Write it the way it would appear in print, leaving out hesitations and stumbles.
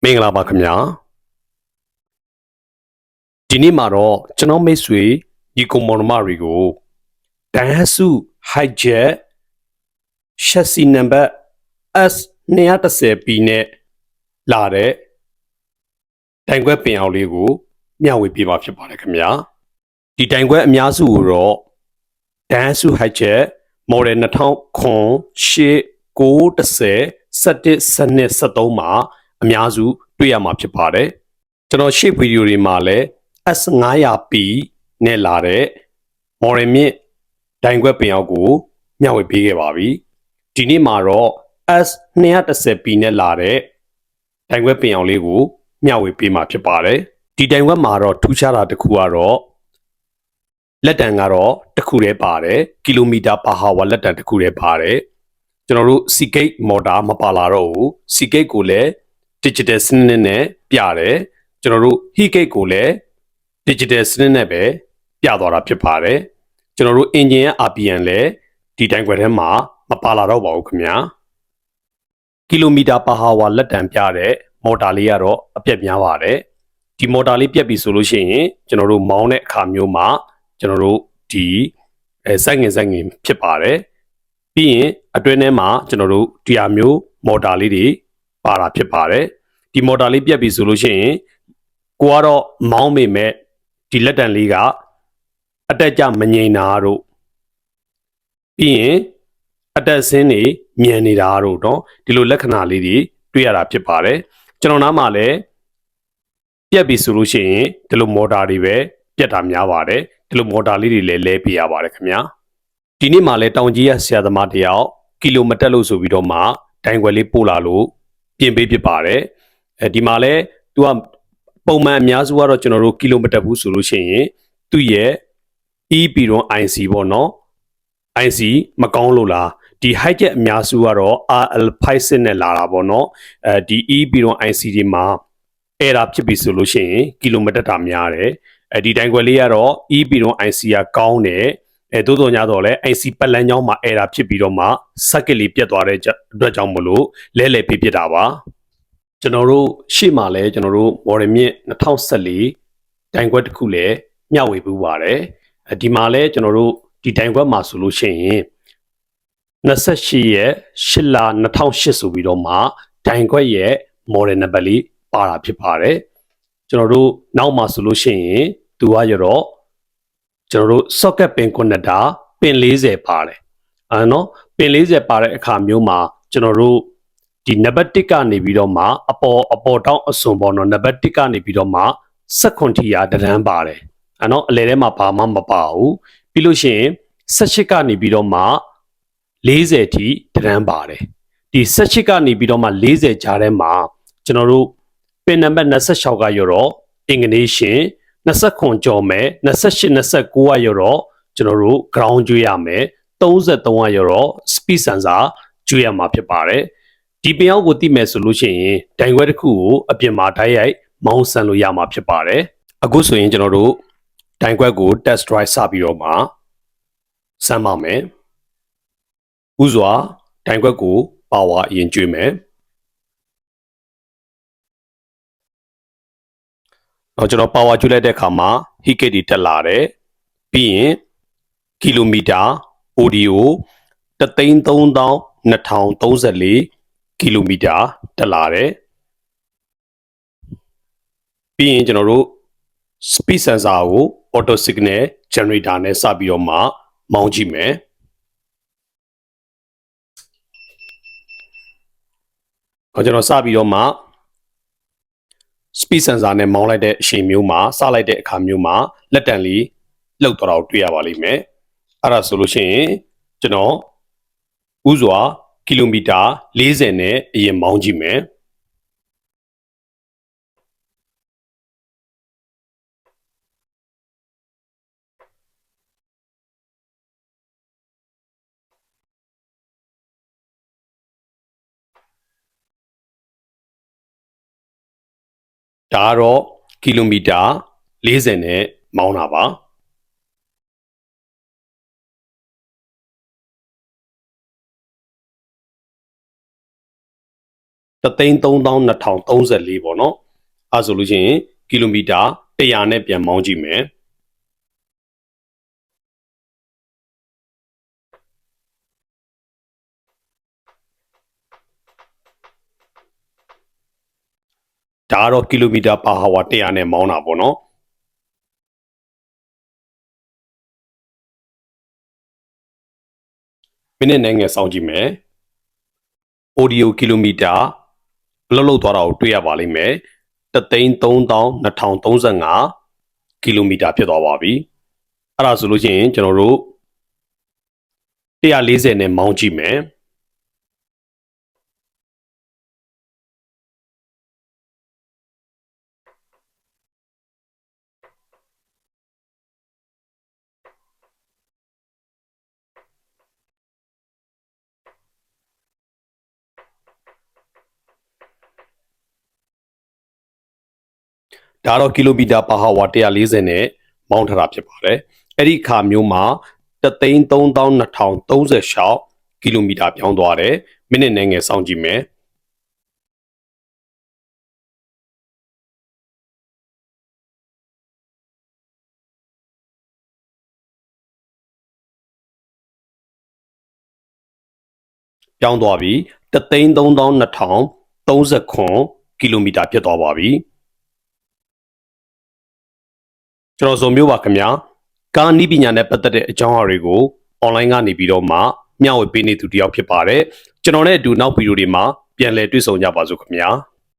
မင်္ဂလာပါခင်ဗျာဒီနေ့မှာတော့ကျွန်တော်မိတ်ဆွေဒီကွန်မော်နမတွေကိုဒန်ဟစု hijack ရှက်စီနံပါတ် S210P နဲ့လာတဲ့တိုင်ခွက်ပင်အောင်လေးကိုမျှဝေပေးပါဖြစ်ပါတယ်ခင်ဗျာဒီတိုင်ခွက်အများစုကိုတော့ဒန်ဟစု hijack model 2009 910 17 12 13မှာအများစုတွေ့ရမှာဖြစ်ပါတယ်ကျွန်တော်ရှေ့ဗီဒီယိုတွေမှာလည်း S500P နဲ့လာတဲ့ model မြင့်တိုင်ခွက်ပင်အောင်ကိုမျှဝေပေးခဲ့ပါပြီဒီနေ့မှာတော့ S210P နဲ့လာတဲ့တိုင်ခွက်ပင်အောင်လေးကိုမျှဝေပေးမှာဖြစ်ပါတယ်ဒီတိုင်ခွက်မှာတော့ထူးခြားတာတစ်ခုကတော့လက်တံကတော့တစ်ခုတည်းပါတယ်ကီလိုမီတာပါဟာဝါလက်တံတစ်ခုတည်းပါတယ်ကျွန်တော်တို့ C-gate မော်တာမပါလာတော့ဘူး C-gate ကိုလည်း digital စနစ်နဲ့ပြတယ်ကျွန်တော်တို့ heat-gate ကိုလည်း digital စနစ်နဲ့ပဲပြသွားတာဖြစ်ပါတယ်ကျွန်တော်တို့ engine ရဲ့ RPM လည်းဒီတိုင်ခွက်ထဲမှာမပါလာတော့ပါဘူးခင်ဗျာကီလိုမီတာပါဟာဝါလက်တံပြတဲ့မော်တာလေးကတော့အပြက်များပါတယ်ဒီမော်တာလေးပြက်ပြီဆိုလို့ရှိရင်ကျွန်တော်တို့မောင်းတဲ့အခါမျိုးမှာကျွန်တော်တို့ဒီစိုက်ငင်ဖြစ်ပါတယ်ပြီးရင်အတွင်းထဲမှာကျွန်တော်တို့ဒီဟာမျိုးမော်တာလေးတွေပါတာဖြစ်ပါတယ်ဒီမော်တာလေးပြက်ပြီဆိုလို့ရှိရင်ကိုကတော့မောင်းမိမဲ့ဒီလက်တံလေးကအတက်ကြမငြိမ်တာတို့ပြီးရင်အတက်ဆင်းနေမြန်နေတာတို့တော့ဒီလိုလက္ခဏာလေးတွေတွေ့ရတာဖြစ်ပါတယ်ကျွန်တော်နားမှာလည်းပြက်ပြီဆိုလို့ရှိရင်ဒီလိုမော်တာတွေပဲပြက်တာများပါတယ်ဒီလိုမော်တာလေးတွေလည်းလဲပေးရပါတယ်ခင်ဗျာဒီနေ့မှလည်းတောင်ကြီးရဆရာသမားတယောက်ကီလိုမတက်လို့ဆိုပြီးတော့မှတိုင်ခွက်လေးပို့လာလို့ပြင်ပေးဖြစ်ပါတယ်ဒီမှာလည်းသူကပုံမှန်အများစုကတော့ကျွန်တော်တို့ကီလိုမတက်ဘူးဆိုလို့ရှိရင်သူ့ရဲ့ EP တော့ IC ပေါ့နော် IC မကောင်းလို့လားဒီ hijack အများစုကတော့ RL56 နဲ့လာတာပေါ့နော်ဒီ EP တော့ IC ဒီမှာ error ဖြစ်ပြီဆိုလို့ရှိရင်ကီလိုမတက်တာများတယ်ဒီတိုင်ခွက်လေးကတော့ EP တော့ IC ကကောင်းတယ်သို့တော်ညာတော့လဲ IC ပတ်လန်းကြောင်းမှာ error ဖြစ်ပြီးတော့မှ circuit လေးပြတ်သွားတဲ့အတွက်ကြောင့်မလို့လဲပေးဖြစ်တာပါကျွန်တော်တို့ရှေ့မှာလဲကျွန်တော်တို့ model မြင့်2014တိုင်ခွက်တစ်ခုလဲမျှဝေပူးပါတယ်ဒီမှာလဲကျွန်တော်တို့ဒီတိုင်ခွက်မှာဆိုလို့ရှိရင်28ရက်8လ2008ဆိုပြီးတော့မှတိုင်ခွက်ရဲ့ model number လေးပါတာဖြစ်ပါတယ်ကျွန်တော်တို့နောက်မှာဆိုလို့ရှိရင်သူကရတော့ကျွန်တော်တို့ socket pin connector pin 40ပါတယ်နော်ပင်40ပါတဲ့အခါမျိုးမှာကျွန်တော်တို့ဒီနံပါတ်1ကနေပြီးတော့မှအပေါ်တောင်းအစွန်ပေါ်တော့နံပါတ်1ကနေပြီးတော့မှ16ထိရာတန်းပါတယ်နော်အလယ်ထဲမှာဘာမှမပါဘူးပြီးလို့ရှိရင်18ကနေပြီးတော့မှ40ထိတန်းပါတယ်ဒီ18ကနေပြီးတော့မှ40ကြားထဲမှာကျွန်တော်တို့ပင်နံပါတ်26ကရတော့အင်္ဂလိပ်ရှင်29ကျော်မယ်28 29ကရတော့ကျွန်တော်တို့ ground ကျွေးရမယ်33ကရတော့ speed sensor ကျွေးရမှာဖြစ်ပါတယ်ဒီပင်အောက်ကိုတိမယ်ဆိုလို့ရှိရင်တိုင်ခွက်တစ်ခုကိုအပြင်မှာတိုက်ရိုက်မောင်းဆန်လို့ရမှာဖြစ်ပါတယ်အခုဆိုရင်ကျွန်တော်တို့တိုင်ခွက်ကို test drive စပြီးတော့မှဆန်းပါမယ်ဥစွာတိုင်ခွက်ကို power အရင်ကျွေးမယ်တော့ကျွန်တော် power ကျွေးလိုက်တဲ့အခါမှာ heat gate တွေတက်လာတယ်ပြီးရင်ကီလိုမီတာ audio 132,2034ကီလိုမီတာတက်လာတယ်ပြီးရင်ကျွန်တော်တို့ speed sensor ကို auto signal generator နဲ့စပြီးတော့မှမောင်းကြည့်မယ်ကျွန်တော်စပြီးတော့မှ speed sensor နဲ့မောင်းလိုက်တဲ့အချိန်မျိုးမှာစလိုက်တဲ့အခါမျိုးမှာလက်တံလေးလှုပ်တော့တွေ့ရပါလိမ့်မယ်အဲ့ဒါဆိုလို့ရှိရင်ကျွန်တော်ဥစွာကီလိုမီတာ40နဲ့အရင်မောင်းကြည့်မယ်ဒါကတော့ကီလိုမီတာ40နဲ့မောင်းတာပါ 132,034ပေါ့နော်အဲဆိုလို့ရှိရင်ကီလိုမီတာ100နဲ့ပြန်မောင်းကြည့်မယ်ဒါကတော့ကီလိုမီတာပါဟာဝါ100နဲ့မောင်းတာပေါ့နော်မိနစ်နဲ့ငယ်စောင့်ကြည့်မယ် audio ကီလိုမီတာဘယ်လောက်သွားတာကိုတွေ့ရပါလိမ့်မယ်132,235ကီလိုမီတာဖြစ်သွားပါပြီအဲ့ဒါဆိုလို့ရှိရင်ကျွန်တော်တို့140နဲ့မောင်းကြည့်မယ်ဒါတော့ကီလိုမီတာပါဟာဝါ140နဲ့မောင်းထားတာဖြစ်ပါတယ်အဲ့ဒီအခါမျိုးမှာ132,236ကီလိုမီတာပြောင်းသွားတယ်မိနစ်နဲ့ငယ်စောင့်ကြည့်မယ်ပြောင်းသွားပြီ132,239ကီလိုမီတာဖြစ်သွားပါပြီကျွန်တော်ဇုံမျိုးပါခင်ဗျာကားနည်းပညာနဲ့ပတ်သက်တဲ့အကြောင်းအရာတွေကို online ကနေပြီးတော့မှမျှဝေပေးနေသူတယောက်ဖြစ်ပါတယ်ကျွန်တော်နဲ့အတူနောက်ဗီဒီယိုတွေမှာပြန်လည်တွေ့ဆုံကြပါစို့ခင်ဗျာ